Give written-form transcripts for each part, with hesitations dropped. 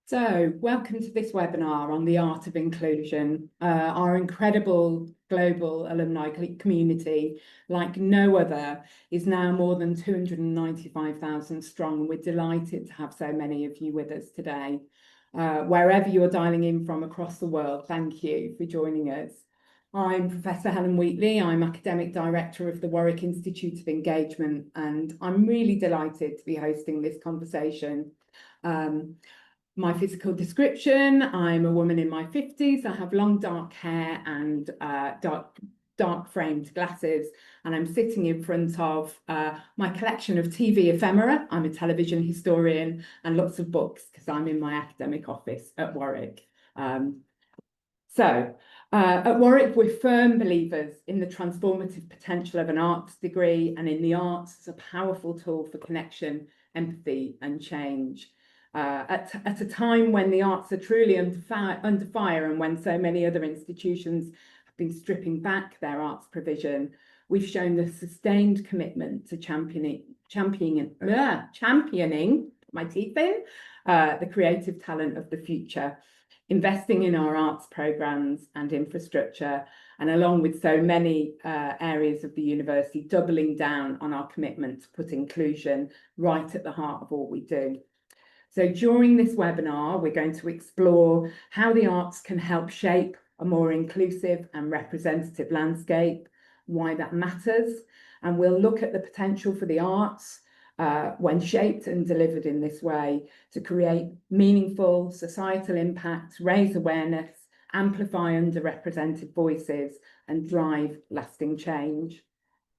So, welcome to this webinar on the art of inclusion. Our incredible global alumni community, like no other, is now more than 295,000 strong, and we're delighted to have so many of you with us today. Wherever you're dialing in from across the world, thank you for joining us. I'm Professor Helen Wheatley. I'm Academic Director of the Warwick Institute of Engagement, and I'm really delighted to be hosting this conversation. My physical description: I'm a woman in my 50s. I have long dark hair and dark framed glasses, and I'm sitting in front of my collection of TV ephemera. I'm a television historian, and lots of books because I'm in my academic office at Warwick. At Warwick, we're firm believers in the transformative potential of an arts degree and in the arts as a powerful tool for connection, empathy and change. At a time when the arts are truly under fire and when so many other institutions have been stripping back their arts provision, we've shown the sustained commitment to championing my teeth in, the creative talent of the future, investing in our arts programmes and infrastructure, and along with so many areas of the university, doubling down on our commitment to put inclusion right at the heart of all we do. So during this webinar, we're going to explore how the arts can help shape a more inclusive and representative landscape, why that matters, and we'll look at the potential for the arts when shaped and delivered in this way to create meaningful societal impact, raise awareness, amplify underrepresented voices, and drive lasting change.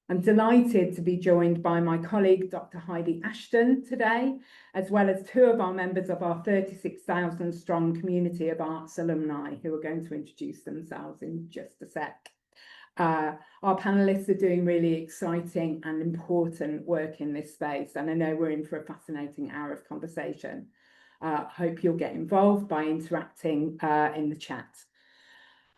I'm delighted to be joined by my colleague, Dr. Heidi Ashton, today, as well as two of our members of our 36,000 strong community of arts alumni who are going to introduce themselves in just a sec. Our panellists are doing really exciting and important work in this space, and I know we're in for a fascinating hour of conversation. Hope you'll get involved by interacting in the chat.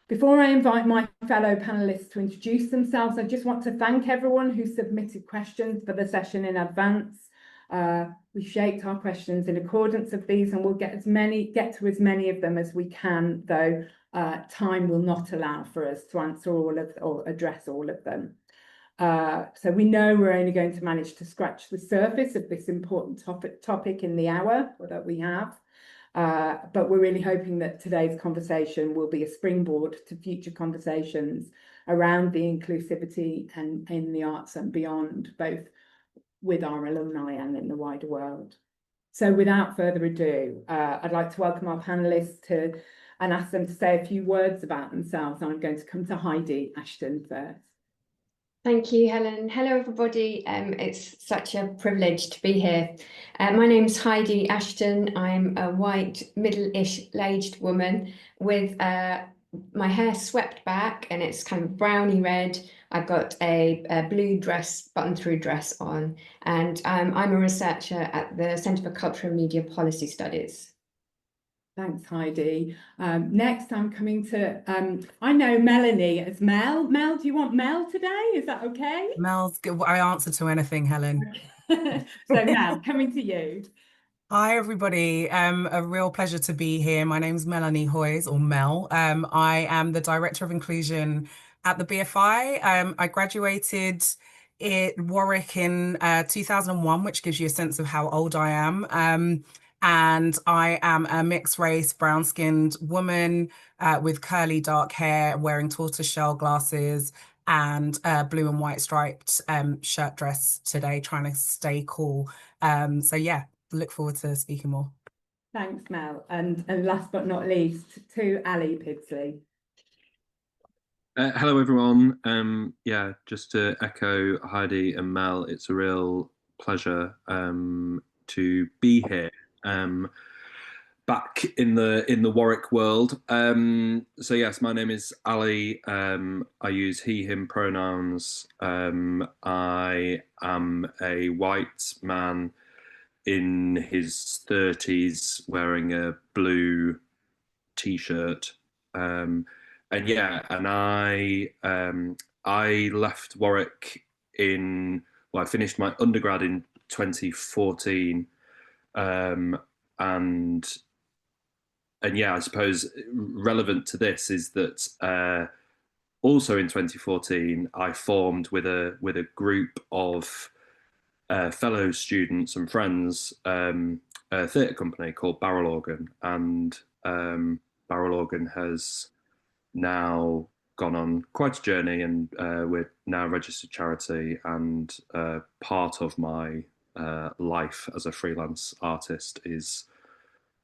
Before I invite my fellow panellists to introduce themselves, I just want to thank everyone who submitted questions for the session in advance. We shaped our questions in accordance with these, and we'll get to as many of them as we can, though time will not allow for us to answer all of or address all of them. So we know we're only going to manage to scratch the surface of this important topic in the hour that we have. But we're really hoping that today's conversation will be a springboard to future conversations around the inclusivity and in the arts and beyond, both with our alumni and in the wider world. So without further ado, I'd like to welcome our panellists and ask them to say a few words about themselves. I'm going to come to Heidi Ashton first. Thank you, Helen. Hello, everybody. It's such a privilege to be here. My name's Heidi Ashton. I'm a white, middle-aged woman with my hair swept back, and it's kind of browny red. I've got a blue dress, button-through dress on, and I'm a researcher at the Centre for Culture and Media Policy Studies. Thanks, Heidi. Next, I'm coming to, I know Melanie as Mel. Mel, do you want Mel today? Is that okay? Mel's good. I answer to anything, Helen. So Mel, coming to you. Hi, everybody. A real pleasure to be here. My name's Melanie Hoyes, or Mel. I am the Director of Inclusion at the BFI. I graduated at Warwick in 2001, which gives you a sense of how old I am. And I am a mixed race, brown-skinned woman with curly dark hair, wearing tortoiseshell glasses and blue and white striped shirt dress today, trying to stay cool. So yeah, look forward to speaking more. Thanks, Mel. And last but not least, to Ali Pidsley. Hello, everyone. Yeah, just to echo Heidi and Mel, it's a real pleasure to be here. Back in the Warwick world. So yes, my name is Ali. I use he, him pronouns. I am a white man in his 30s wearing a blue t-shirt. And I left Warwick I finished my undergrad in 2014. And yeah, I suppose relevant to this is that also in 2014 I formed with a group of fellow students and friends a theatre company called Barrel Organ, and Barrel Organ has now gone on quite a journey, and we're now a registered charity, and part of my life as a freelance artist is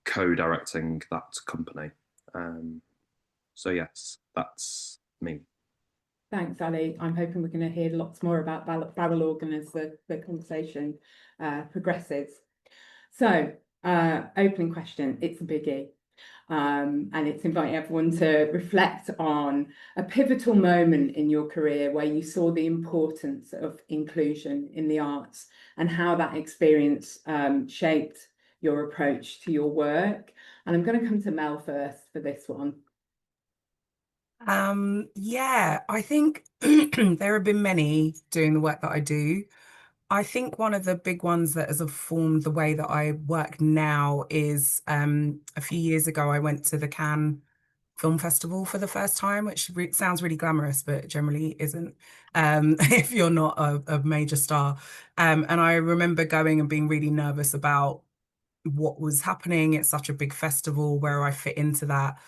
co-directing that company. So yes, that's me. Thanks, Ali. I'm hoping we're going to hear lots more about Barrel Organ as the conversation progresses. So, opening question, it's a biggie. And it's inviting everyone to reflect on a pivotal moment in your career where you saw the importance of inclusion in the arts and how that experience shaped your approach to your work. And I'm going to come to Mel first for this one. Yeah, I think there have been many doing the work that I do. I think one of the big ones that has formed the way that I work now is a few years ago, I went to the Cannes Film Festival for the first time, which sounds really glamorous, but generally isn't if you're not a major star. And I remember going and being really nervous about what was happening. It's such a big festival, where I fit into that,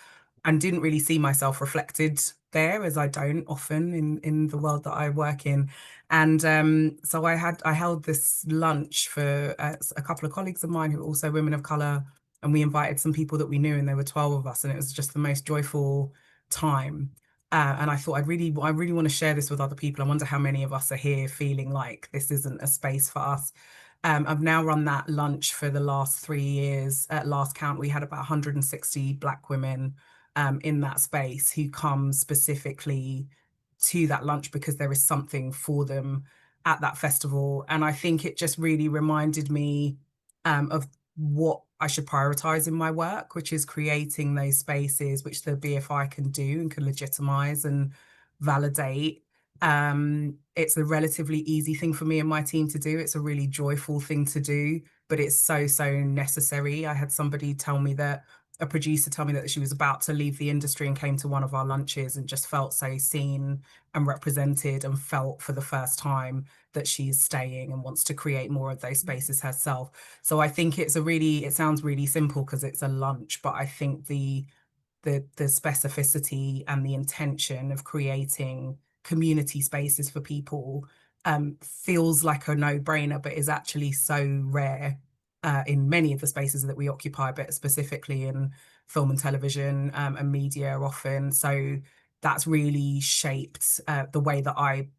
and didn't really see myself reflected there, as I don't often in the world that I work in. And so I held this lunch for a couple of colleagues of mine who are also women of color, and we invited some people that we knew, and there were 12 of us, and it was just the most joyful time. And I thought I really want to share this with other people. I wonder how many of us are here feeling like this isn't a space for us. I've now run that lunch for the last 3 years. At last count, we had about 160 Black women in that space who come specifically to that lunch because there is something for them at that festival. And I think it just really reminded me of what I should prioritize in my work, which is creating those spaces which the BFI can do and can legitimize and validate. It's a relatively easy thing for me and my team to do. It's a really joyful thing to do, but it's so necessary. I had somebody tell me that, a producer tell me that she was about to leave the industry and came to one of our lunches and just felt so seen and represented, and felt for the first time that she is staying and wants to create more of those spaces herself. So I think it sounds really simple because it's a lunch, but I think the specificity and the intention of creating community spaces for people feels like a no-brainer, but is actually so rare in many of the spaces that we occupy, but specifically in film and television and media often. So that's really shaped the way that I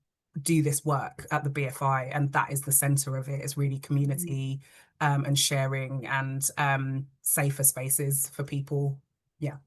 do this work at the BFI, and that is the center of it, is really community and sharing and safer spaces for people. Yeah.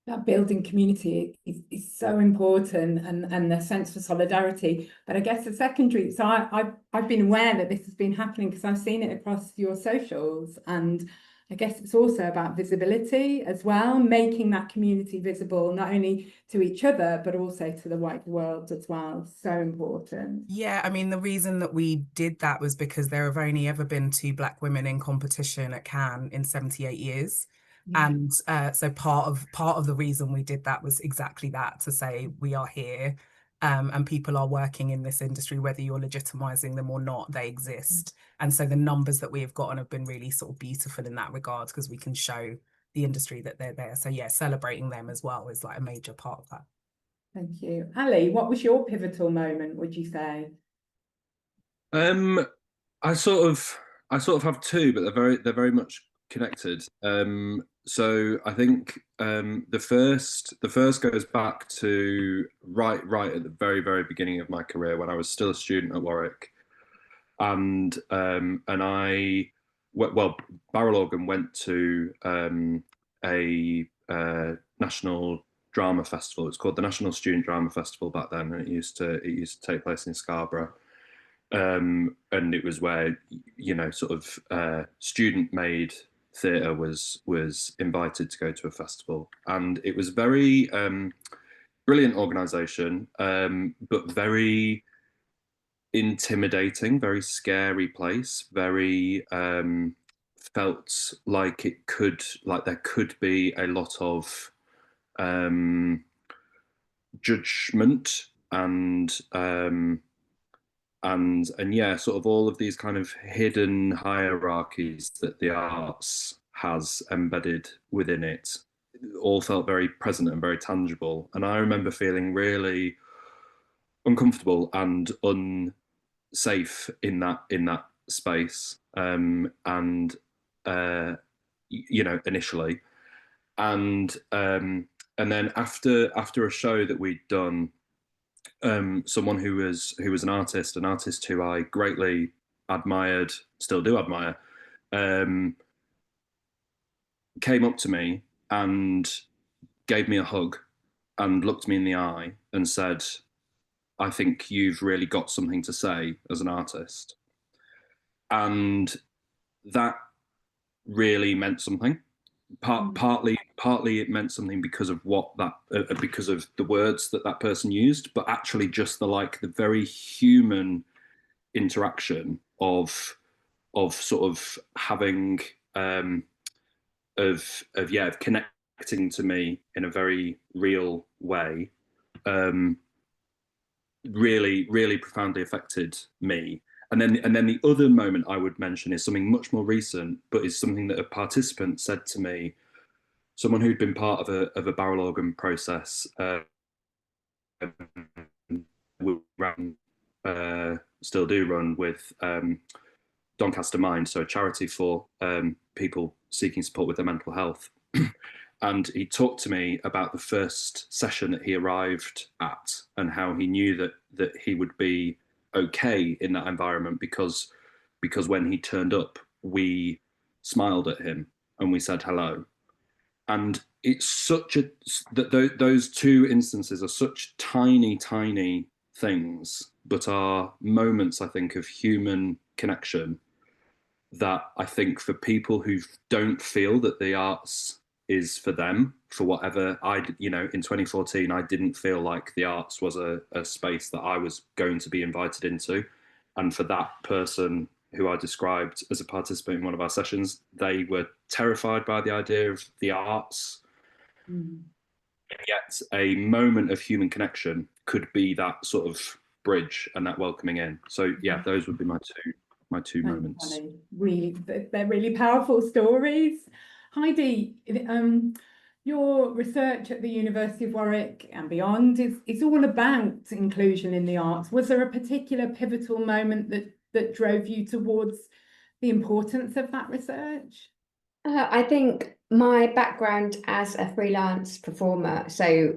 That building community is so important, and the sense for solidarity. But I guess the secondary, so I've been aware that this has been happening because I've seen it across your socials, and I guess it's also about visibility as well, making that community visible, not only to each other, but also to the wider world as well. So important. Yeah, I mean, the reason that we did that was because there have only ever been 2 Black women in competition at Cannes in 78 years. Yeah. And so part of the reason we did that was exactly that, to say we are here and people are working in this industry, whether you're legitimizing them or not, they exist. And so the numbers that we have gotten have been really sort of beautiful in that regard, because we can show the industry that they're there. So yeah, celebrating them as well is like a major part of that. Thank you. Ali, what was your pivotal moment, would you say? I sort of have two, but they're very much connected. So I think the first goes back to right at the very beginning of my career, when I was still a student at Warwick, and I Barrel Organ went to a national drama festival. It's called the National Student Drama Festival back then, and it used to take place in Scarborough. And it was where, you know, sort of student made theatre was invited to go to a festival, and it was very brilliant organisation, but very intimidating, very scary place, very felt like there could be a lot of judgment and yeah, sort of all of these kind of hidden hierarchies that the arts has embedded within it all felt very present and very tangible. And I remember feeling really uncomfortable and unsafe in that space, initially, and then after a show that we'd done, someone who was an artist who I greatly admired, still do admire, came up to me and gave me a hug and looked me in the eye and said, "I think you've really got something to say as an artist." And that really meant something. Partly it meant something because of because of the words that person used, but actually just the very human interaction of sort of having of connecting to me in a very real way, really profoundly affected me. And then the other moment I would mention is something much more recent, but is something that a participant said to me, someone who'd been part of a barrel organ process, we ran, still do run with Doncaster Mind, so a charity for people seeking support with their mental health. And he talked to me about the first session that he arrived at and how he knew that he would be okay in that environment because when he turned up, we smiled at him and we said hello. And it's such those two instances are such tiny things, but are moments, I think, of human connection that I think for people who don't feel that the arts is for them, for whatever, in 2014, I didn't feel like the arts was a space that I was going to be invited into. And for that person who I described as a participant in one of our sessions, they were terrified by the idea of the arts. Yet a moment of human connection could be that sort of bridge and that welcoming in. So yeah, those would be my two moments. Really, they're really powerful stories. Heidi, your research at the University of Warwick and beyond is all about inclusion in the arts. Was there a particular pivotal moment that drove you towards the importance of that research? I think my background as a freelance performer, so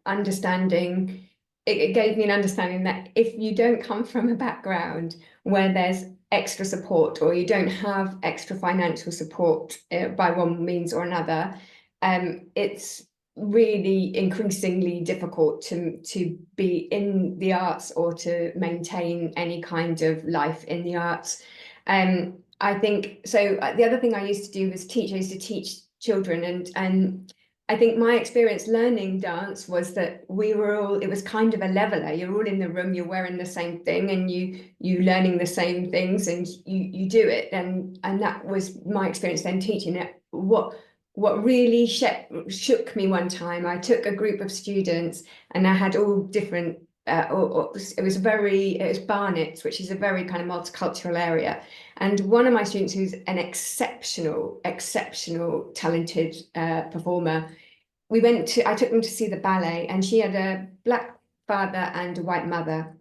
understanding, it gave me an understanding that if you don't come from a background where there's extra support, or you don't have extra financial support by one means or another, it's really increasingly difficult to be in the arts or to maintain any kind of life in the arts. I think so. The other thing I used to do was teach. I used to teach children, and I think my experience learning dance was that it was kind of a leveler. You're all in the room, you're wearing the same thing, and you learning the same things, and you do it. And that was my experience then teaching it. What really shook me one time, I took a group of students and I had all different, it was Barnet, which is a very kind of multicultural area. And one of my students, who's an exceptional talented performer, I took them to see the ballet, and she had a black father and a white mother.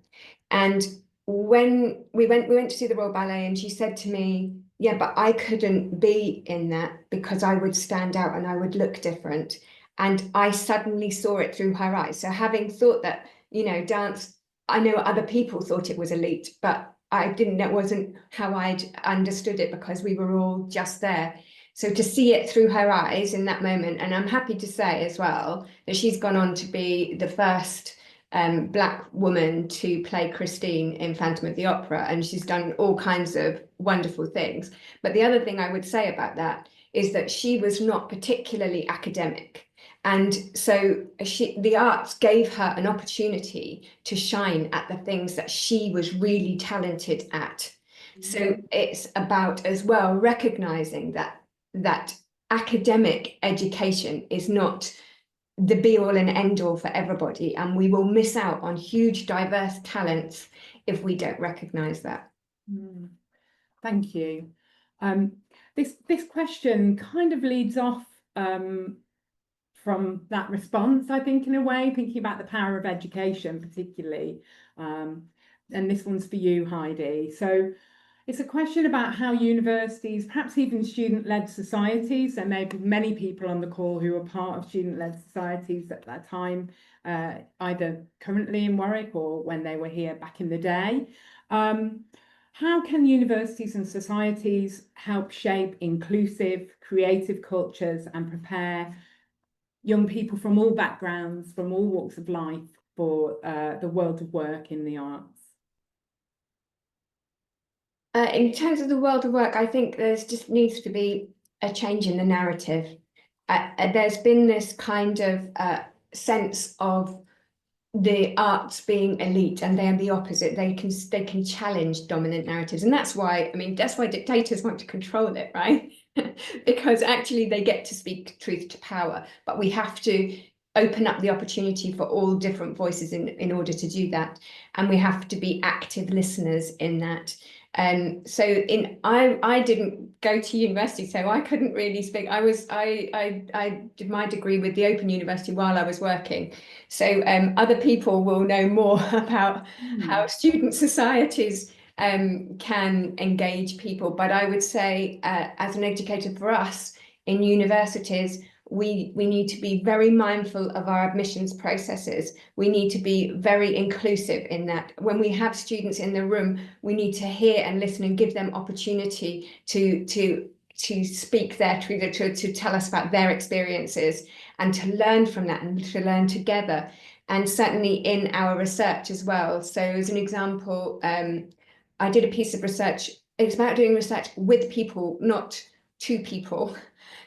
And when we went to see the Royal Ballet, and she said to me, "Yeah, but I couldn't be in that because I would stand out and I would look different." And I suddenly saw it through her eyes. So having thought that, dance, I know other people thought it was elite, but I didn't, that wasn't how I'd understood it, because we were all just there. So to see it through her eyes in that moment, and I'm happy to say as well that she's gone on to be the first Black woman to play Christine in Phantom of the Opera, and she's done all kinds of wonderful things. But the other thing I would say about that is that she was not particularly academic. And so the arts gave her an opportunity to shine at the things that she was really talented at. So it's about as well recognizing that academic education is not the be all and end all for everybody, and we will miss out on huge diverse talents if we don't recognize that. Thank you. This question kind of leads off from that response, I think, in a way, thinking about the power of education particularly. And this one's for you, Heidi. So it's a question about how universities, perhaps even student-led societies, there may be many people on the call who are part of student-led societies at that time, either currently in Warwick or when they were here back in the day. How can universities and societies help shape inclusive, creative cultures and prepare young people from all backgrounds, from all walks of life for the world of work in the arts? In terms of the world of work, I think there's just needs to be a change in the narrative. There's been this kind of sense of the arts being elite, and they're the opposite. They can challenge dominant narratives, and that's why dictators want to control it, right? Because actually they get to speak truth to power, but we have to open up the opportunity for all different voices in order to do that, and we have to be active listeners in that. So I didn't go to university, so I couldn't really speak. I did my degree with the Open University while I was working. So other people will know more about how student societies can engage people. But I would say, as an educator for us in universities, we need to be very mindful of our admissions processes. We need to be very inclusive in that. When we have students in the room, we need to hear and listen and give them opportunity to speak their truth, to tell us about their experiences, and to learn from that and to learn together. And certainly in our research as well. So as an example, I did a piece of research. It's about doing research with people, not to people.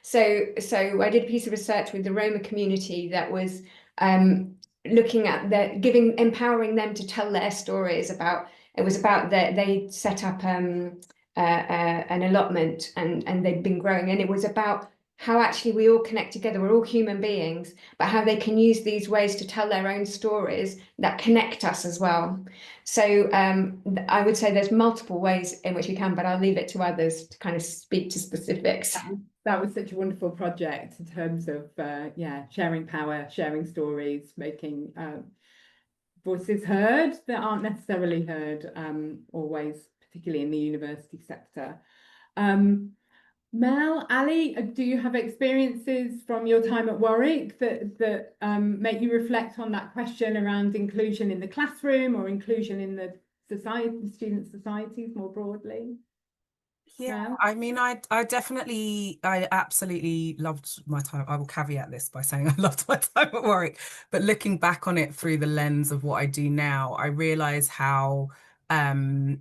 So I did a piece of research with the Roma community that was looking at empowering them to tell their stories about. It was about they set up an allotment and they'd been growing, and it was about how actually we all connect together. We're all human beings, but how they can use these ways to tell their own stories that connect us as well. So I would say there's multiple ways in which we can, but I'll leave it to others to kind of speak to specifics. That was such a wonderful project in terms of sharing power, sharing stories, making voices heard that aren't necessarily heard always, particularly in the university sector. Mel, Ali, do you have experiences from your time at Warwick that make you reflect on that question around inclusion in the classroom or inclusion in the society, student societies more broadly? Yeah, Mel? I mean, I absolutely loved my time. I will caveat this by saying I loved my time at Warwick, but looking back on it through the lens of what I do now, I realize how the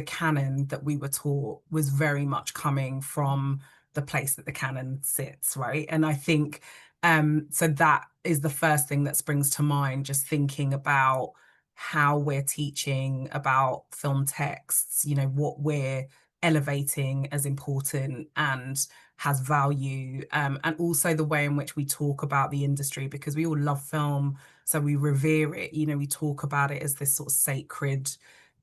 canon that we were taught was very much coming from the place that the canon sits, right? And I think so that is the first thing that springs to mind, just thinking about how we're teaching about film texts, you know, what we're elevating as important and has value, and also the way in which we talk about the industry, because we all love film, so we revere it, you know, we talk about it as this sort of sacred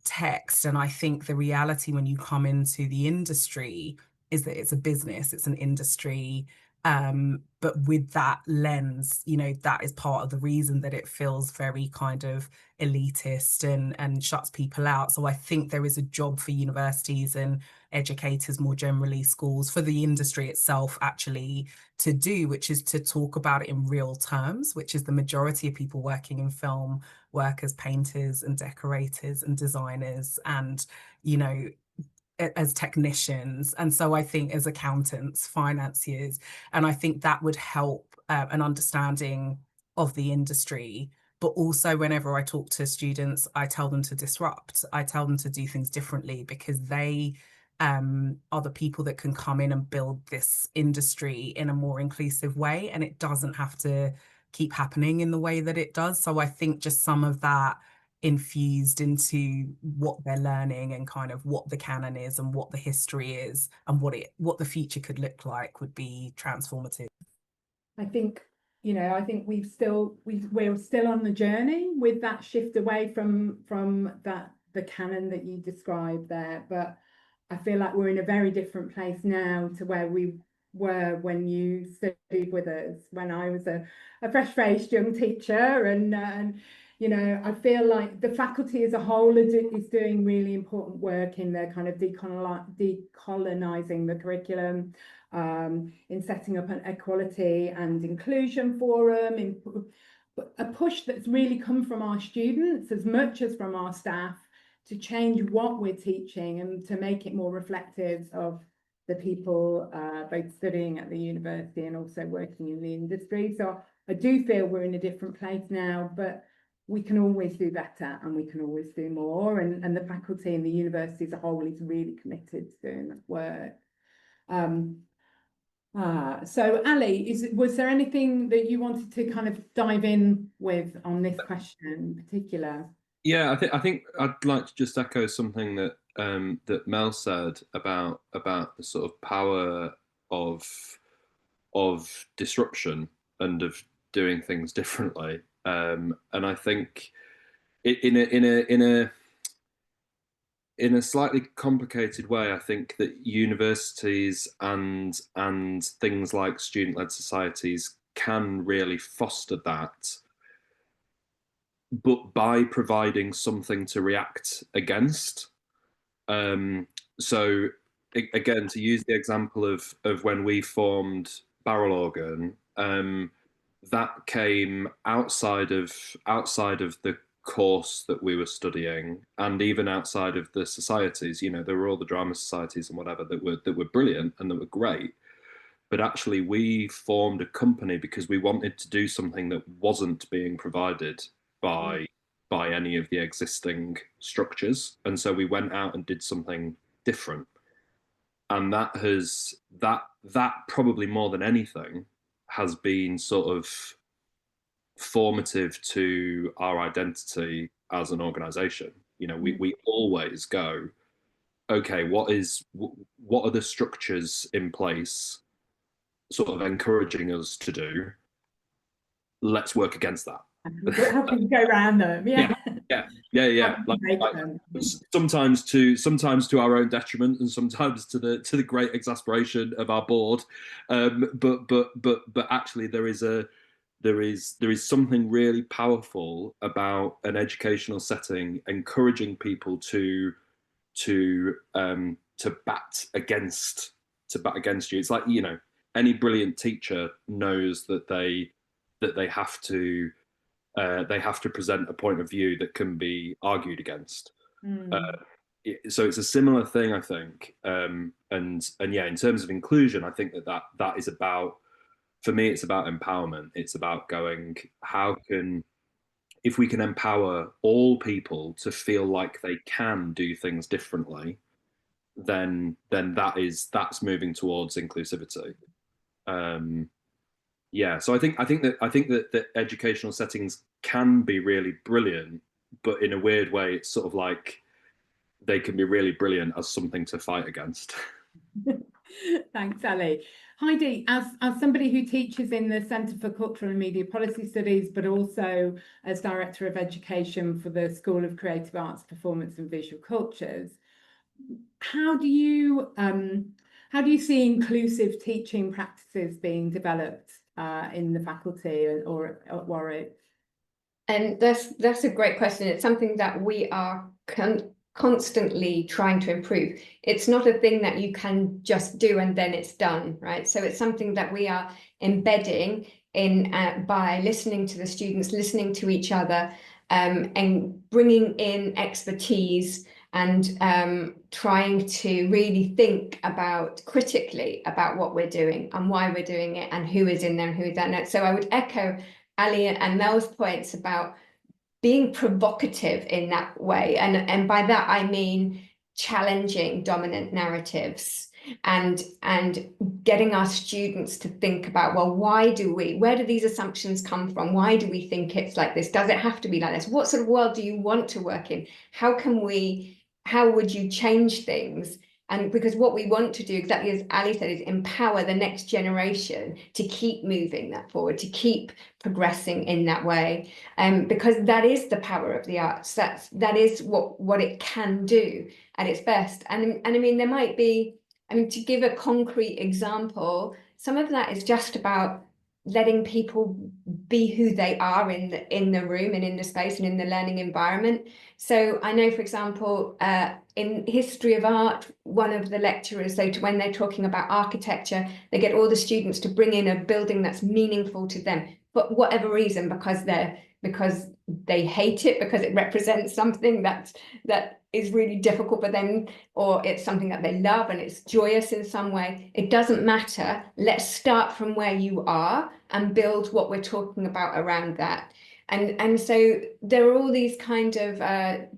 text. And I think the reality when you come into the industry is that it's a business, it's an industry, but with that lens, you know, that is part of the reason that it feels very kind of elitist and shuts people out. So I think there is a job for universities and educators more generally, schools, for the industry itself actually to do, which is to talk about it in real terms, which is the majority of people working in film work as painters and decorators and designers and, you know, as technicians. And so I think as accountants, financiers, and I think that would help an understanding of the industry. But also whenever I talk to students, I tell them to disrupt. I tell them to do things differently, because they are the people that can come in and build this industry in a more inclusive way. And it doesn't have to keep happening in the way that it does. So I think just some of that infused into what they're learning and kind of what the canon is and what the history is and what the future could look like would be transformative. I think, I think we're still on the journey with that shift away from the canon that you described there, but I feel like we're in a very different place now to where we were when you studied with us, when I was a fresh-faced young teacher, and I feel like the faculty as a whole is doing really important work in the kind of decolonizing the curriculum, in setting up an equality and inclusion forum, a push that's really come from our students as much as from our staff to change what we're teaching and to make it more reflective of the people both studying at the university and also working in the industry. So I do feel we're in a different place now, but we can always do better and we can always do more. And the faculty and the university as a whole is really committed to doing that work. So Ali, was there anything that you wanted to kind of dive in with on this question in particular? Yeah, I think I'd like to just echo something that that Mel said about the sort of power of disruption and of doing things differently. And I think in a slightly complicated way, I think that universities and things like student-led societies can really foster that, but by providing something to react against. So again, to use the example of when we formed Barrel Organ, that came outside of the course that we were studying, and even outside of the societies. There were all the drama societies and whatever that were brilliant and that were great. But actually, we formed a company because we wanted to do something that wasn't being provided by any of the existing structures, and so we went out and did something different. And that probably more than anything has been sort of formative to our identity as an organization. We always go, okay, what are the structures in place sort of encouraging us to do? Let's work against that. How can we go around them? Yeah. Like sometimes to our own detriment, and sometimes to the great exasperation of our board. But actually, there is something really powerful about an educational setting encouraging people to bat against you. It's like, any brilliant teacher knows that they have to present a point of view that can be argued against. So it's a similar thing, I think. And yeah, in terms of inclusion, I think that is about, for me, it's about empowerment. It's about going, if we can empower all people to feel like they can do things differently, then that's moving towards inclusivity. Yeah, so I think that educational settings can be really brilliant, but in a weird way, it's sort of like they can be really brilliant as something to fight against. Thanks, Ali. Heidi, as somebody who teaches in the Centre for Cultural and Media Policy Studies, but also as Director of Education for the School of Creative Arts, Performance and Visual Cultures, how do you see inclusive teaching practices being developed in the faculty or at Warwick? And that's a great question. It's something that we are constantly trying to improve. It's not a thing that you can just do and then it's done, right? So it's something that we are embedding in by listening to the students, listening to each other, and bringing in expertise and trying to really think critically about what we're doing and why we're doing it and who is in there and who is not. So I would echo Ali and Mel's points about being provocative in that way. And by that, I mean challenging dominant narratives and getting our students to think about, well, where do these assumptions come from? Why do we think it's like this? Does it have to be like this? What sort of world do you want to work in? How would you change things? And because what we want to do, exactly as Ali said, is empower the next generation to keep moving that forward, to keep progressing in that way. Because that is the power of the arts. That is what it can do at its best. And I mean, there might be, to give a concrete example, some of that is just about letting people be who they are in the room and in the space and in the learning environment. So I know, for example, in history of art, one of the lecturers, so when they're talking about architecture, they get all the students to bring in a building that's meaningful to them, for whatever reason, because they hate it, because it represents something that is really difficult for them, or it's something that they love and it's joyous in some way. It doesn't matter. Let's start from where you are and build what we're talking about around that. And so there are all these kind of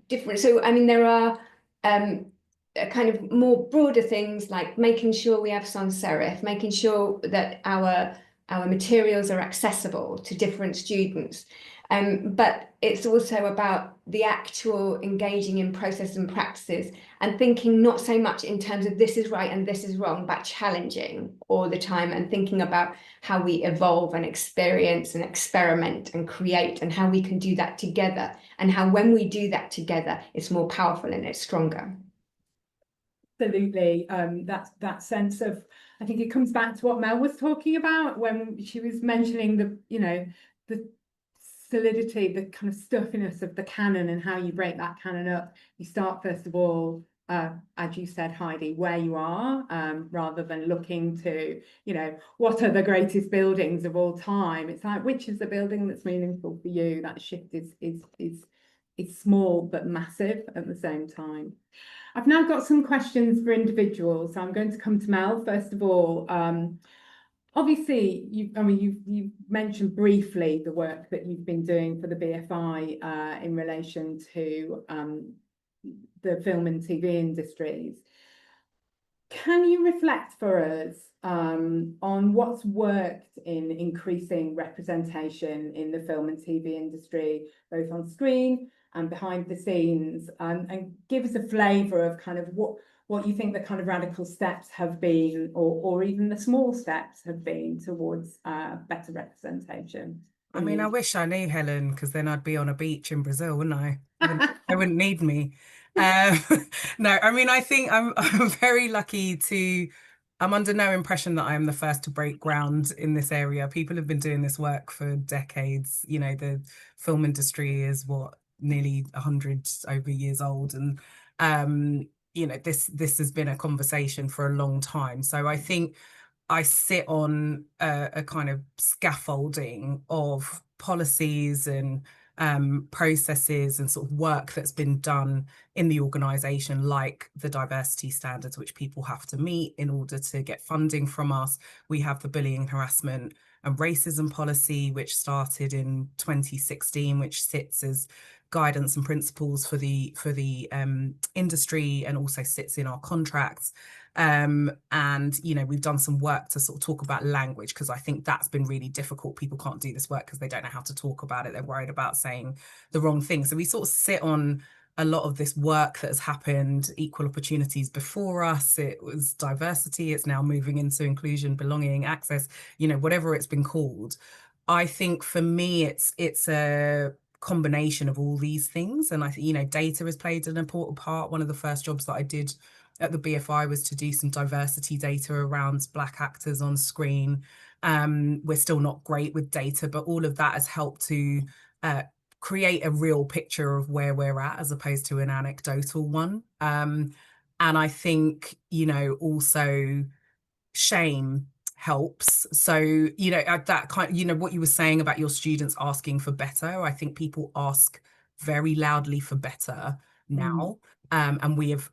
different, so I mean, there are kind of more broader things like making sure we have sans serif, making sure that our materials are accessible to different students. But it's also about the actual engaging in process and practices and thinking not so much in terms of this is right and this is wrong, but challenging all the time and thinking about how we evolve and experience and experiment and create, and how we can do that together, and how when we do that together, it's more powerful and it's stronger. Absolutely. That sense of, I think it comes back to what Mel was talking about when she was mentioning the solidity, the kind of stuffiness of the canon and how you break that canon up. You start, first of all, as you said, Heidi, where you are, rather than looking to, what are the greatest buildings of all time? It's like, which is the building that's meaningful for you? That shift is small but massive at the same time. I've now got some questions for individuals. So I'm going to come to Mel, first of all. Obviously, you've mentioned briefly the work that you've been doing for the BFI in relation to the film and TV industries. Can you reflect for us on what's worked in increasing representation in the film and TV industry, both on screen and behind the scenes, and give us a flavour of kind of what you think the kind of radical steps have been, or even the small steps have been towards better representation? I mean, I wish I knew, Helen, because then I'd be on a beach in Brazil, wouldn't I? They wouldn't need me. No, I mean, I think I'm very lucky I'm under no impression that I'm the first to break ground in this area. People have been doing this work for decades. The film industry is nearly 100 over years old, and this has been a conversation for a long time. So I think I sit on a kind of scaffolding of policies and processes and sort of work that's been done in the organisation, like the diversity standards which people have to meet in order to get funding from us. We have the bullying, harassment and racism policy, which started in 2016, which sits as guidance and principles for the industry, and also sits in our contracts. And we've done some work to sort of talk about language, because I think that's been really difficult. People can't do this work because they don't know how to talk about it. They're worried about saying the wrong thing. So we sort of sit on a lot of this work that has happened, equal opportunities before us. It was diversity, it's now moving into inclusion, belonging, access, whatever it's been called. I think for me, it's a combination of all these things. And I think, data has played an important part. One of the first jobs that I did at the BFI was to do some diversity data around Black actors on screen. We're still not great with data, but all of that has helped to create a real picture of where we're at, as opposed to an anecdotal one. And I think, also shame helps. So, that kind, what you were saying about your students asking for better, I think people ask very loudly for better now. And we have,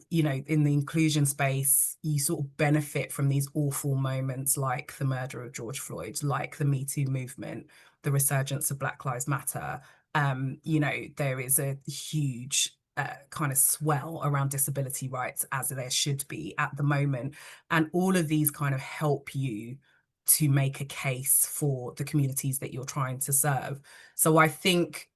in the inclusion space, you sort of benefit from these awful moments like the murder of George Floyd, like the Me Too movement, the resurgence of Black Lives Matter. There is a huge kind of swell around disability rights as there should be at the moment. And all of these kind of help you to make a case for the communities that you're trying to serve. So I think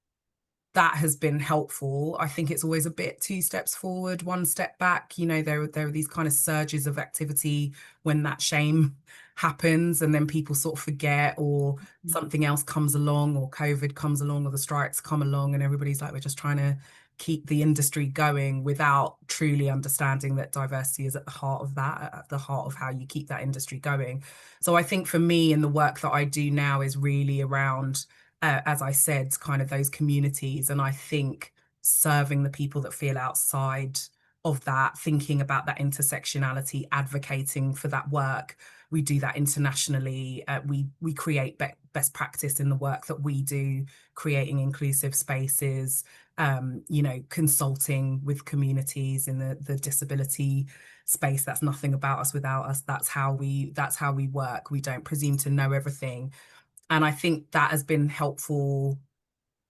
that has been helpful. I think it's always a bit 2 steps forward, 1 step back. You know, there are these kind of surges of activity when that shame happens, and then people sort of forget, or something else comes along, or COVID comes along, or the strikes come along, and everybody's like, we're just trying to keep the industry going, without truly understanding that diversity is at the heart of that, at the heart of how you keep that industry going. So I think for me, and the work that I do now is really around, as I said, kind of those communities. And I think serving the people that feel outside of that, thinking about that intersectionality, advocating for that work. We do that internationally. We create best practice in the work that we do, creating inclusive spaces, you know, consulting with communities in the disability space. That's nothing about us without us. That's how we work. We don't presume to know everything. And I think that has been helpful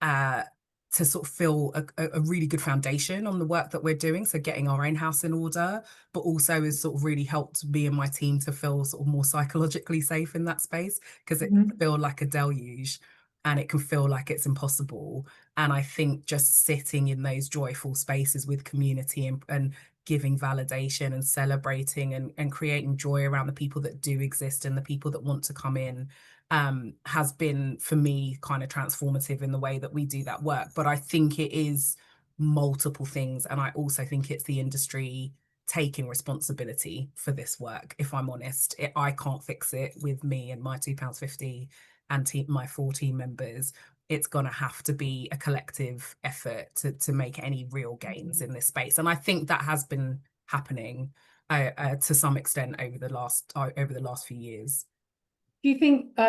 to sort of feel a really good foundation on the work that we're doing. So getting our own house in order, but also has sort of really helped me and my team to feel sort of more psychologically safe in that space, because it can feel like a deluge and it can feel like it's impossible. And I think just sitting in those joyful spaces with community and giving validation and celebrating and creating joy around the people that do exist and the people that want to come in, has been, for me, kind of transformative in the way that we do that work. But I think it is multiple things. And I also think it's the industry taking responsibility for this work. If I'm honest, I can't fix it with me and my £2.50 and my 4 team members. It's going to have to be a collective effort to make any real gains in this space. And I think that has been happening to some extent over the last few years. Do you think, I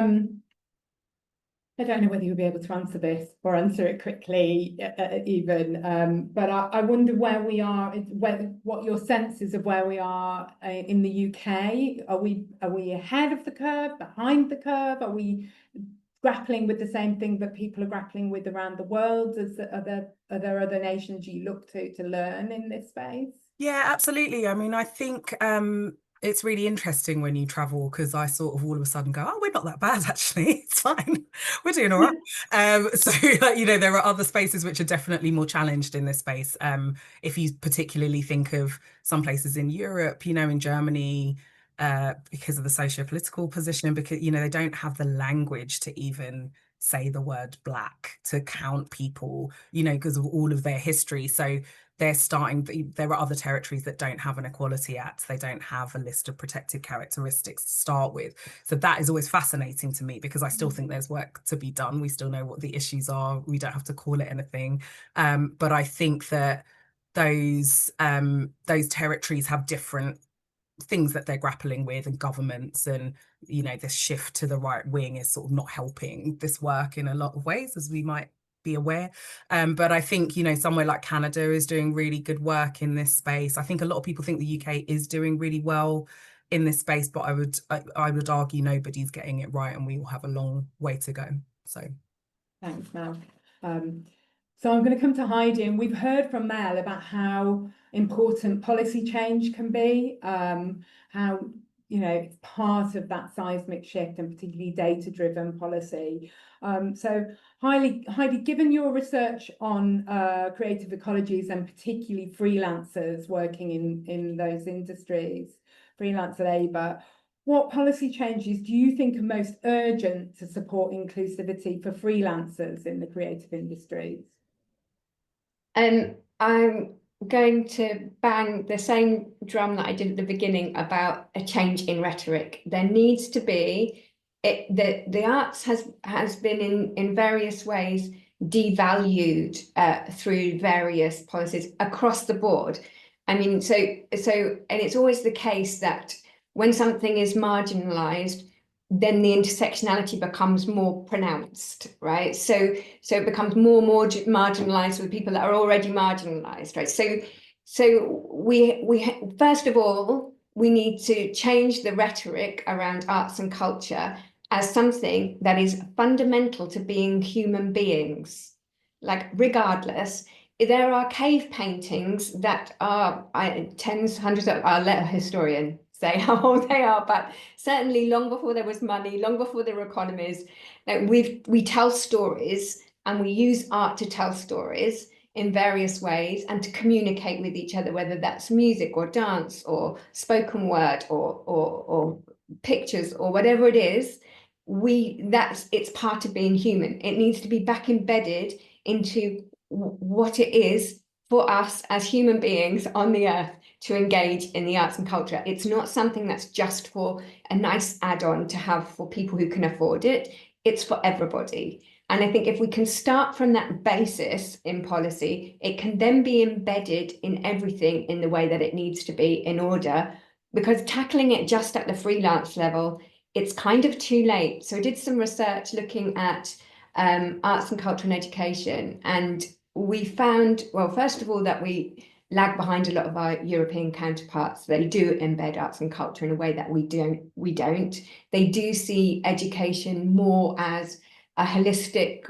don't know whether you'll be able to answer this or answer it quickly, even, but I wonder where we are, what your sense is of where we are in the UK. Are we ahead of the curve, behind the curve? Are we grappling with the same thing that people are grappling with around the world? Are there other nations you look to learn in this space? Yeah, absolutely. I mean, I think it's really interesting when you travel, because I sort of all of a sudden go, oh, we're not that bad, actually. It's fine. We're doing all right. So, you know, there are other spaces which are definitely more challenged in this space. If you particularly think of some places in Europe, you know, in Germany, because of the socio-political position, because, you know, they don't have the language to even say the word black, to count people, you know, because of all of their history. So there are other territories that don't have an Equality Act. They don't have a list of protected characteristics to start with. So that is always fascinating to me, because I still think there's work to be done. We still know what the issues are. We don't have to call it anything. But I think that those territories have different things that they're grappling with, and governments, and, you know, this shift to the right wing is sort of not helping this work in a lot of ways, as we might be aware. But I think, you know, somewhere like Canada is doing really good work in this space. I think a lot of people think the UK is doing really well in this space, but I would argue nobody's getting it right, and we will have a long way to go. So thanks, Mel. So I'm going to come to Heidi, and we've heard from Mel about how important policy change can be, how, you know, it's part of that seismic shift, and particularly data-driven policy. So Heidi, given your research on creative ecologies, and particularly freelancers working in those industries, freelance labour, what policy changes do you think are most urgent to support inclusivity for freelancers in the creative industries? I'm going to bang the same drum that I did at the beginning about a change in rhetoric. There needs to be the arts has been in various ways devalued through various policies across the board. I mean, so and it's always the case that when something is marginalized, then the intersectionality becomes more pronounced, right? So it becomes more marginalized for the people that are already marginalized, right? So we first of all, we need to change the rhetoric around arts and culture as something that is fundamental to being human beings. Like, regardless, there are cave paintings that are tens, hundreds of, I'll let a historian say how old they are, but certainly long before there was money, long before there were economies. Like we tell stories, and we use art to tell stories in various ways and to communicate with each other, whether that's music or dance or spoken word or pictures or whatever it is. It's part of being human. It needs to be back embedded into what it is for us as human beings on the earth to engage in the arts and culture. It's not something that's just for a nice add-on to have for people who can afford it. It's for everybody. And I think if we can start from that basis in policy, it can then be embedded in everything in the way that it needs to be in order, because tackling it just at the freelance level, it's kind of too late. So I did some research looking at arts and culture and education, and we found, well, first of all, that we lag behind a lot of our European counterparts. They do embed arts and culture in a way that we don't. They do see education more as a holistic,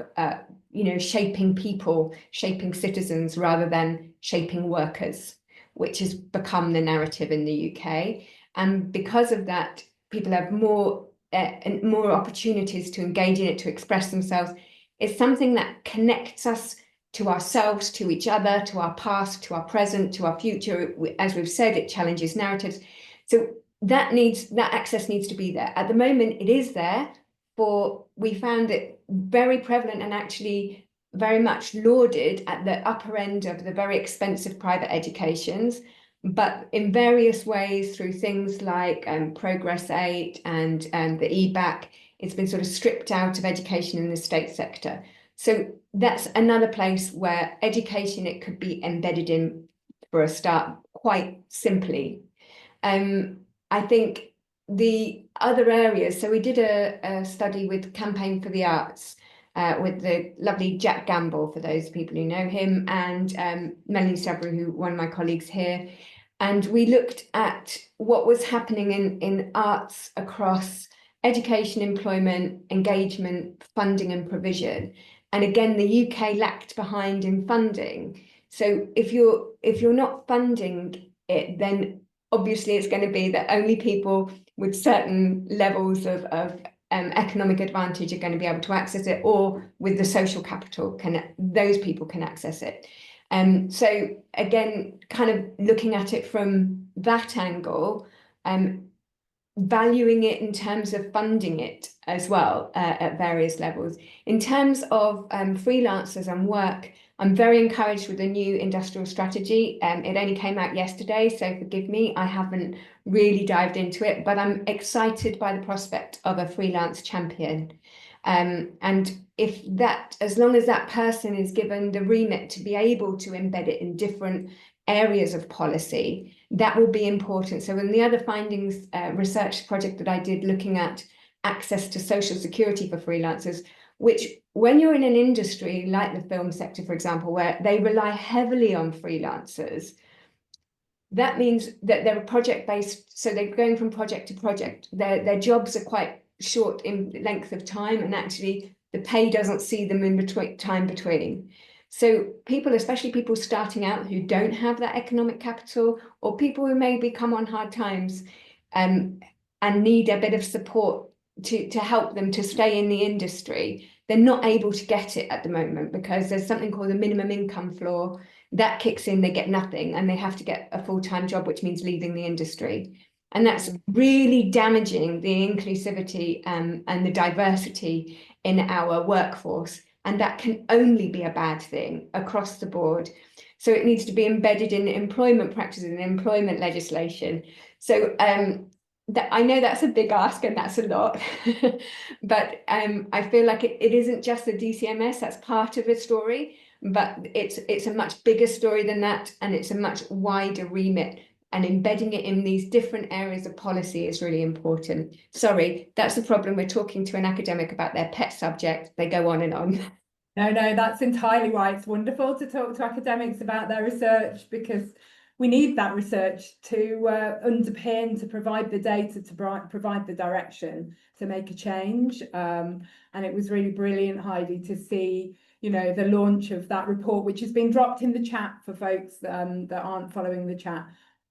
shaping people, shaping citizens, rather than shaping workers, which has become the narrative in the UK. And because of that, people have more opportunities to engage in it, to express themselves. It's something that connects us to ourselves, to each other, to our past, to our present, to our future. As we've said, it challenges narratives. So that access needs to be there. At the moment, it is there. We found it very prevalent and actually very much lauded at the upper end of the very expensive private educations, but in various ways through things like Progress 8 and the EBAC, it's been sort of stripped out of education in the state sector. So that's another place where education, it could be embedded in for a start quite simply. I think the other areas, so we did a study with Campaign for the Arts with the lovely Jack Gamble, for those people who know him, and Melanie Sabru, who one of my colleagues here. And we looked at what was happening in arts across education, employment, engagement, funding and provision. And again, the UK lacked behind in funding. So if you're not funding it, then obviously it's going to be that only people with certain levels of economic advantage are going to be able to access it, or with the social capital, those people can access it. So again, kind of looking at it from that angle, valuing it in terms of funding it as well at various levels. In terms of freelancers and work, I'm very encouraged with the new industrial strategy. It only came out yesterday, so forgive me, I haven't really dived into it, but I'm excited by the prospect of a freelance champion. And as long as that person is given the remit to be able to embed it in different areas of policy, that will be important. So in the other findings research project that I did looking at access to social security for freelancers, which when you're in an industry like the film sector, for example, where they rely heavily on freelancers, that means that they're project-based, so they're going from project to project. Their jobs are quite short in length of time, and actually the pay doesn't see them in between. So people, especially people starting out who don't have that economic capital, or people who maybe come on hard times and need a bit of support to help them to stay in the industry, they're not able to get it at the moment because there's something called the minimum income floor that kicks in, they get nothing, and they have to get a full-time job, which means leaving the industry. And that's really damaging the inclusivity and the diversity in our workforce. And that can only be a bad thing across the board. So it needs to be embedded in employment practices and employment legislation. So I know that's a big ask and that's a lot, but I feel like it isn't just the DCMS, that's part of the story, but it's a much bigger story than that, and it's a much wider remit, and embedding it in these different areas of policy is really important. Sorry, that's the problem. We're talking to an academic about their pet subject. They go on and on. No, that's entirely why it's wonderful to talk to academics about their research, because we need that research to underpin, to provide the data, to provide the direction to make a change. And it was really brilliant, Heidi, to see, you know, the launch of that report, which has been dropped in the chat for folks that aren't following the chat.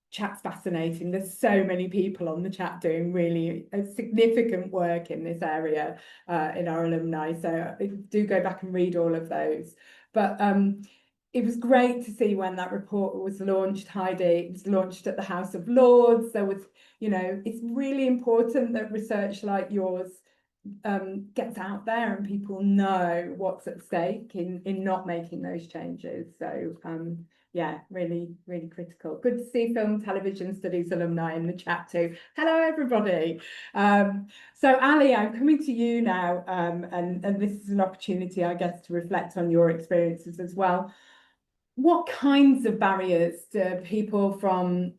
Chat's fascinating. There's so many people on the chat doing really significant work in this area in our alumni. So do go back and read all of those. But it was great to see when that report was launched, Heidi. It was launched at the House of Lords. There was, you know, it's really important that research like yours gets out there and people know what's at stake in not making those changes. So yeah, really, really critical. Good to see Film Television Studies alumni in the chat too. Hello, everybody. So Ali, I'm coming to you now, and this is an opportunity, I guess, to reflect on your experiences as well. What kinds of barriers do people from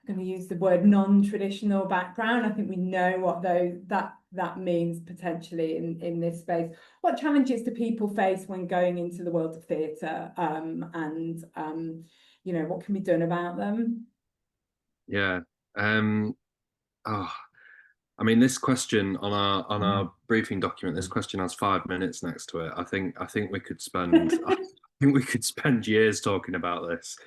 I'm going to use the word non-traditional background. I think we know what that means potentially in this space. What challenges do people face when going into the world of theatre, and you know, what can be done about them? Yeah. Oh, I mean, this question on our briefing document, this question has 5 minutes next to it. I think we could spend I think we could spend years talking about this.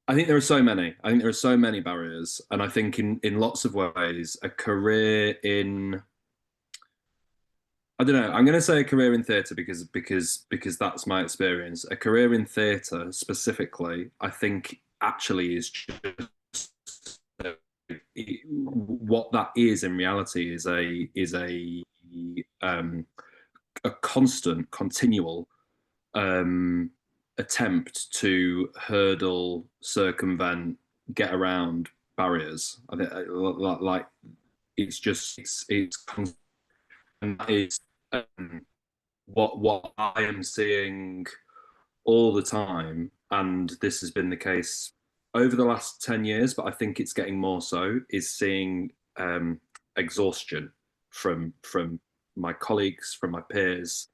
I think there are so many. I think there are so many barriers, and I think in lots of ways, a career in, I don't know, I'm going to say a career in theatre because that's my experience. A career in theatre specifically, I think actually is just what that is in reality is a constant, continual attempt to hurdle, circumvent, get around barriers. I think like it's just it's constant. And that is what I am seeing all the time, and this has been the case over the last 10 years, but I think it's getting more so, is seeing exhaustion from my colleagues, from my peers,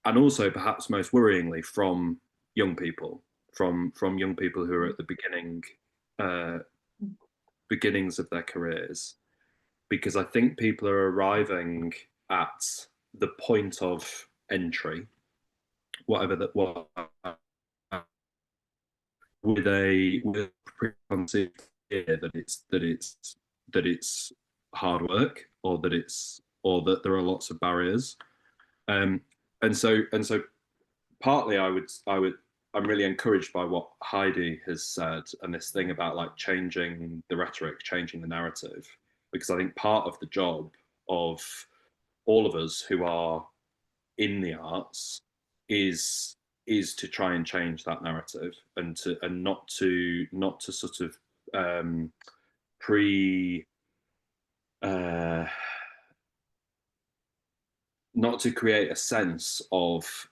and also perhaps most worryingly from young people, from young people who are at the beginnings of their careers, because I think people are arriving at the point of entry, whatever that was, with a preconceived idea that it's hard work, or that there are lots of barriers, and so partly I'm really encouraged by what Heidi has said, and this thing about like changing the rhetoric, changing the narrative, because I think part of the job of all of us who are in the arts is to try and change that narrative, and not to sort of not to create a sense of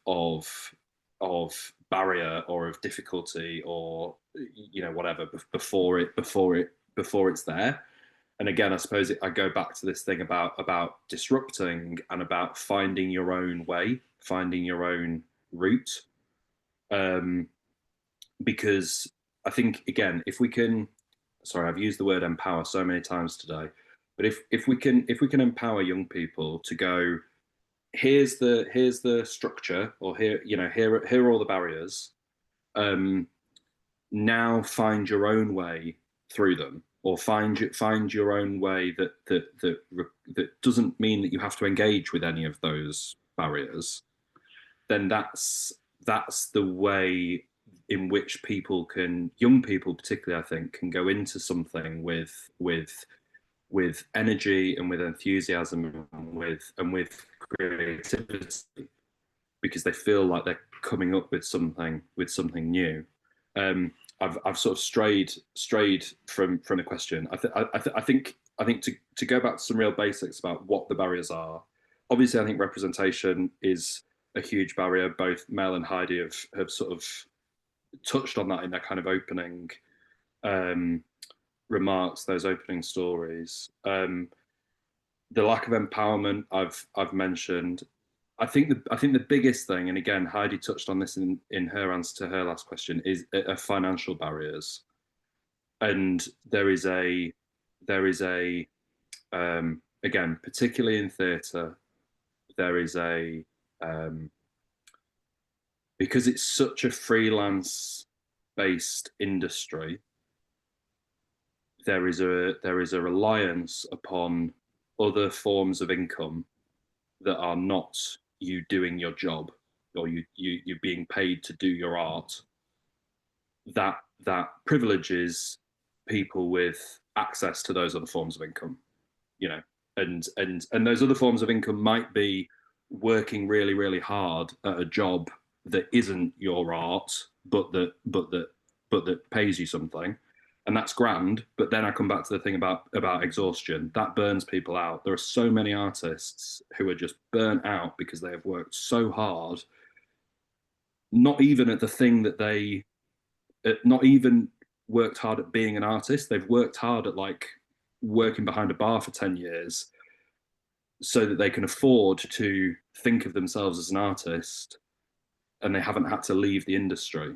barrier or of difficulty, or you know, whatever, before it's there. And again, I suppose I go back to this thing about disrupting and about finding your own way, finding your own route, because I think, again, if we can, sorry, I've used the word empower so many times today, but if we can empower young people to go, here's the structure, or here are all the barriers, now find your own way through them, or find your own way that doesn't mean that you have to engage with any of those barriers, then that's the way in which young people particularly, I think, can go into something with energy and with enthusiasm and with creativity, because they feel like they're coming up with something new. I've sort of strayed from the question. I think to go back to some real basics about what the barriers are. Obviously, I think representation is a huge barrier. Both Mel and Heidi have sort of touched on that in their kind of opening remarks, those opening stories. The lack of empowerment I've mentioned. I think the biggest thing, and again, Heidi touched on this in her answer to her last question, is financial barriers. And there is a again, particularly in theatre, there is because it's such a freelance based industry, there is a reliance upon other forms of income that are not you doing your job, or you being paid to do your art, that privileges people with access to those other forms of income, you know, and those other forms of income might be working really, really hard at a job that isn't your art, but that pays you something, and that's grand. But then I come back to the thing about exhaustion. That burns people out. There are so many artists who are just burnt out because they have worked so hard, not even at the thing that they, not even worked hard at being an artist. They've worked hard at like working behind a bar for 10 years so that they can afford to think of themselves as an artist, and they haven't had to leave the industry.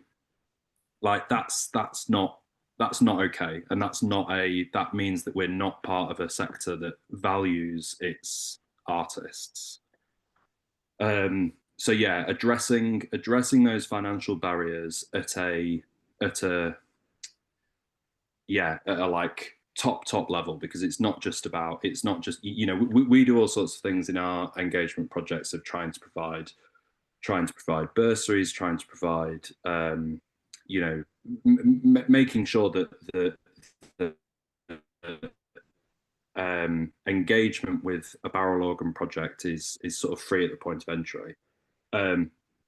Like that's not okay, and that means that we're not part of a sector that values its artists. So yeah, addressing those financial barriers at a like top level, because it's not just, you know, we do all sorts of things in our engagement projects of trying to provide bursaries, trying to provide you know, making sure that the engagement with a barrel organ project is sort of free at the point of entry.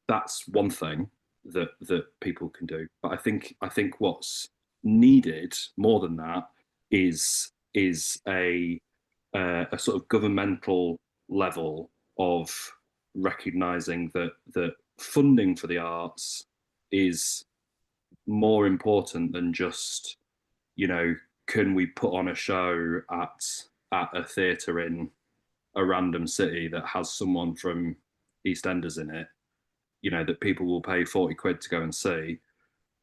That's one thing that people can do, but I think what's needed more than that is a sort of governmental level of recognizing that funding for the arts is more important than just, you know, can we put on a show at a theatre in a random city that has someone from EastEnders in it, you know, that people will pay 40 quid to go and see.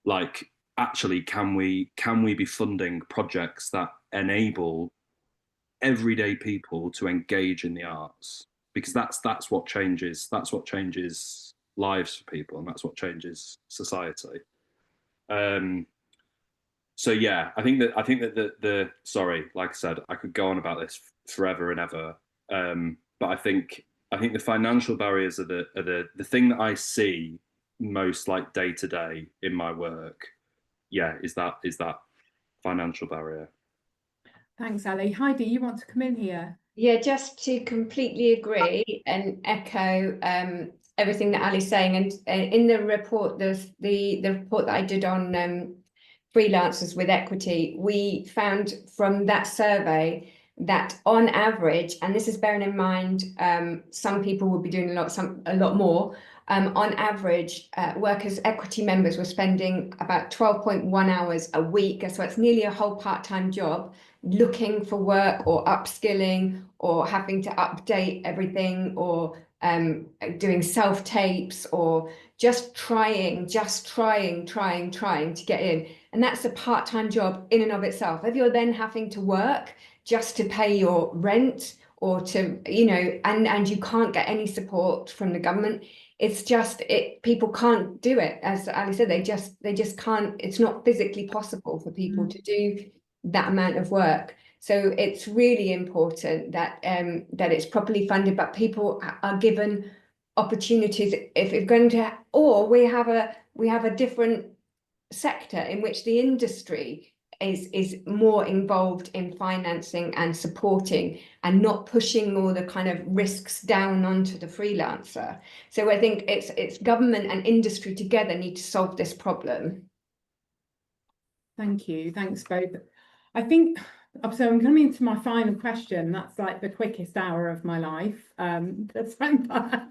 Like, actually, can we be funding projects that enable everyday people to engage in the arts? Because that's what changes lives for people, and that's what changes society. So yeah, I think that the sorry, like I said, I could go on about this forever and ever. But I think the financial barriers are the thing that I see most, like, day to day in my work. Yeah, is that financial barrier. Thanks, Ali. Heidi, you want to come in here? Yeah, just to completely agree and echo everything that Ali's saying. And in the report, the report that I did on freelancers with equity, we found from that survey that on average, and this is bearing in mind some people will be doing a lot more. On average, workers' equity members were spending about 12.1 hours a week, so it's nearly a whole part-time job, looking for work or upskilling or having to update everything, or doing self-tapes, or just trying to get in. And that's a part-time job in and of itself. If you're then having to work just to pay your rent, or to, you know, and you can't get any support from the government, it's just, people can't do it. As Ali said, they just can't. It's not physically possible for people to do that amount of work. So it's really important that it's properly funded, but people are given opportunities. If it's going to, or we have a different sector in which the industry is more involved in financing and supporting, and not pushing all the kind of risks down onto the freelancer. So I think it's government and industry together need to solve this problem. Thank you. Thanks both. I think, so I'm coming to my final question. That's like the quickest hour of my life. That's went by.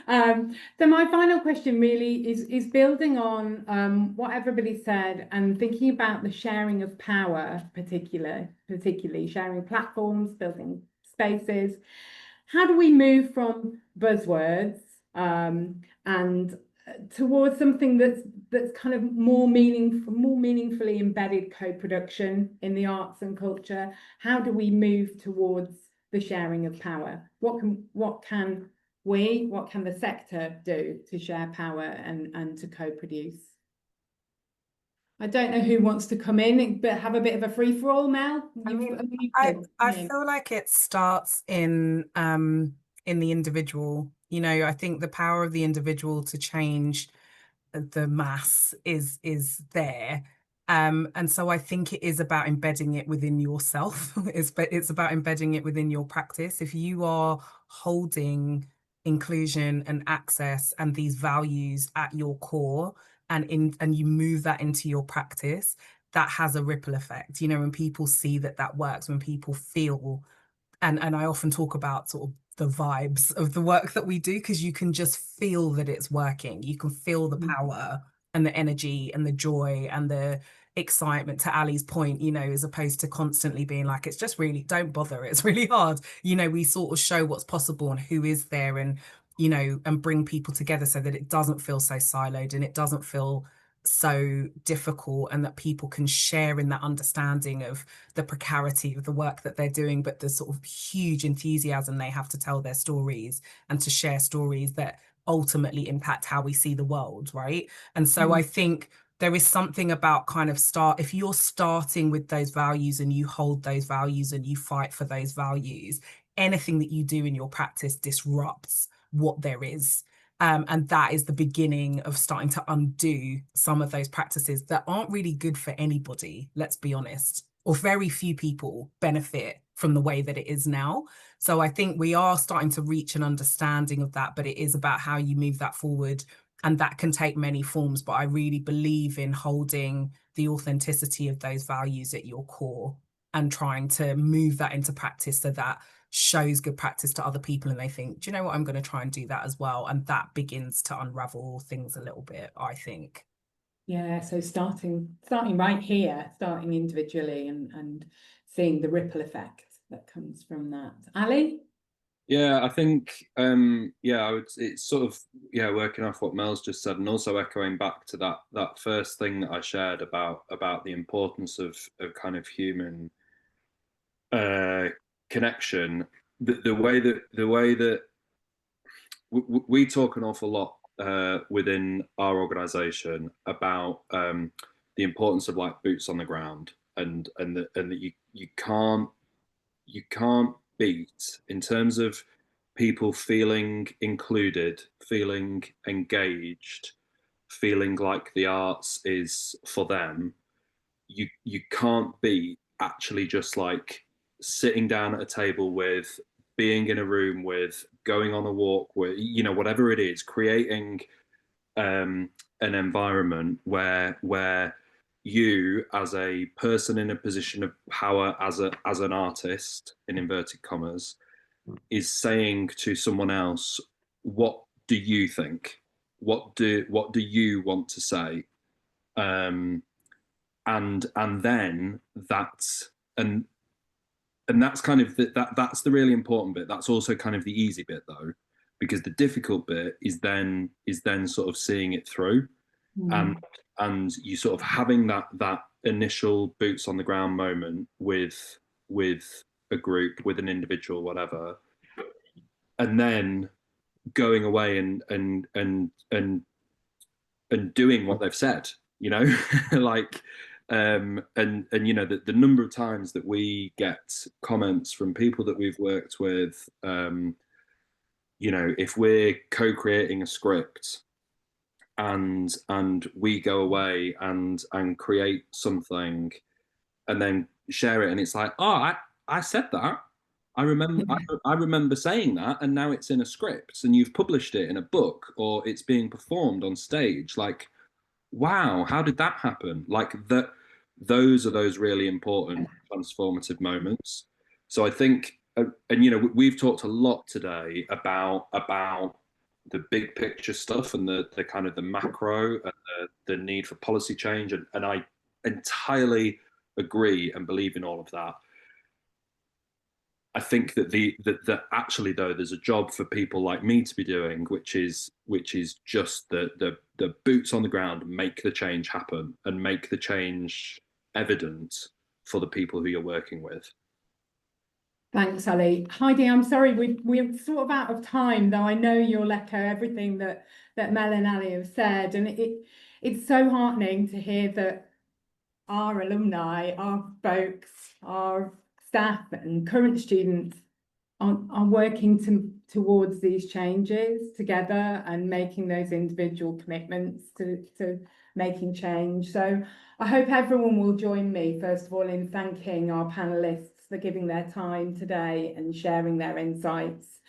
So my final question really is building on what everybody said, and thinking about the sharing of power, particularly sharing platforms, building spaces. How do we move from buzzwords and towards something that's kind of more meaningfully embedded co-production in the arts and culture? How do we move towards the sharing of power? What can what can the sector do to share power and to co-produce? I don't know who wants to come in, but have a bit of a free-for-all, Mel. I feel like it starts in the individual. You know, I think the power of the individual to change the mass is there. And so I think it is about embedding it within yourself. It's about embedding it within your practice. If you are holding inclusion and access and these values at your core, and you move that into your practice, that has a ripple effect. You know, when people see that works, when people feel, and I often talk about sort of the vibes of the work that we do, because you can just feel that it's working. You can feel the power and the energy and the joy and the excitement, to Ali's point, you know, as opposed to constantly being like, it's just really, don't bother, it's really hard. You know, we sort of show what's possible and who is there, and, you know, and bring people together so that it doesn't feel so siloed and it doesn't feel so difficult, and that people can share in that understanding of the precarity of the work that they're doing, but the sort of huge enthusiasm they have to tell their stories and to share stories that ultimately impact how we see the world, right? And so I think there is something about kind of if you're starting with those values and you hold those values and you fight for those values, anything that you do in your practice disrupts what there is. And that is the beginning of starting to undo some of those practices that aren't really good for anybody, let's be honest, or very few people benefit from the way that it is now. So I think we are starting to reach an understanding of that, but it is about how you move that forward. And that can take many forms, but I really believe in holding the authenticity of those values at your core and trying to move that into practice so that shows good practice to other people and they think, do you know what, I'm going to try and do that as well. And that begins to unravel things a little bit, I think. Yeah, so starting right here, starting individually and seeing the ripple effect that comes from that. Ali? Yeah, I think it's sort of working off what Mel's just said, and also echoing back to that first thing that I shared about the importance of kind of human connection. The way that we talk an awful lot within our organization about the importance of like boots on the ground, and that you can't beat in terms of people feeling included, feeling engaged, feeling like the arts is for them. You can't beat actually just like sitting down at a table with, being in a room with, going on a walk with, you know, whatever it is, creating an environment where you, as a person in a position of power, as an artist in inverted commas, is saying to someone else, what do you think, what do you want to say, and then that's that's kind of that's the really important bit. That's also kind of the easy bit though, because the difficult bit is then sort of seeing it through. And you sort of having that initial boots on the ground moment with a group, with an individual, whatever, and then going away and doing what they've said, you know. Like and you know, the number of times that we get comments from people that we've worked with, you know, if we're co-creating a script and we go away and create something and then share it, and it's like, oh, I said that, I remember I remember saying that, and now it's in a script and you've published it in a book or it's being performed on stage. Like, wow, how did that happen? Like that, those are those really important transformative moments. So I think, and you know, we've talked a lot today about the big picture stuff and the kind of the macro and the need for policy change, and I entirely agree and believe in all of that. I think that that actually though there's a job for people like me to be doing, which is just the boots on the ground, make the change happen and make the change evident for the people who you're working with. Thanks, Ali. Heidi, I'm sorry, we're sort of out of time, though I know you'll echo everything that Mel and Ali have said. And it's so heartening to hear that our alumni, our folks, our staff and current students are working towards these changes together and making those individual commitments to making change. So I hope everyone will join me, first of all, in thanking our panelists for giving their time today and sharing their insights.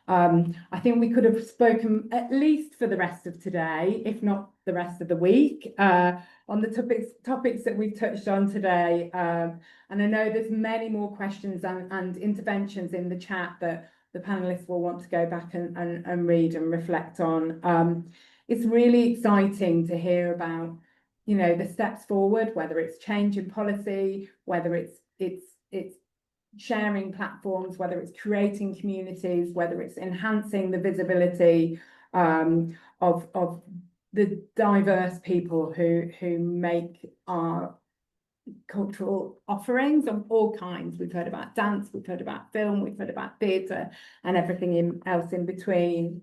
I think we could have spoken at least for the rest of today, if not the rest of the week, on the topics that we've touched on today. And I know there's many more questions and interventions in the chat that the panelists will want to go back and read and reflect on. It's really exciting to hear about, you know, the steps forward, whether it's change in policy, whether it's sharing platforms, whether it's creating communities, whether it's enhancing the visibility of the diverse people who make our cultural offerings of all kinds. We've heard about dance, we've heard about film, we've heard about theatre and everything else in between.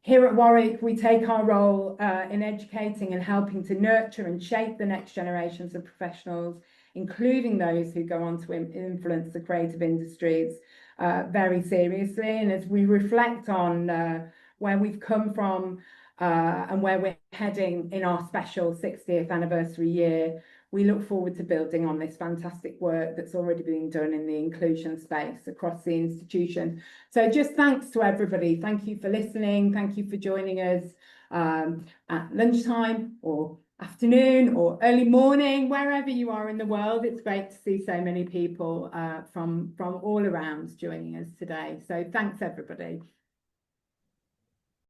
Here at Warwick, we take our role in educating and helping to nurture and shape the next generations of professionals, including those who go on to influence the creative industries, very seriously. And as we reflect on where we've come from and where we're heading in our special 60th anniversary year, we look forward to building on this fantastic work that's already being done in the inclusion space across the institution. So just thanks to everybody. Thank you for listening. Thank you for joining us at lunchtime or afternoon or early morning, wherever you are in the world. It's great to see so many people from all around joining us today. So thanks, everybody.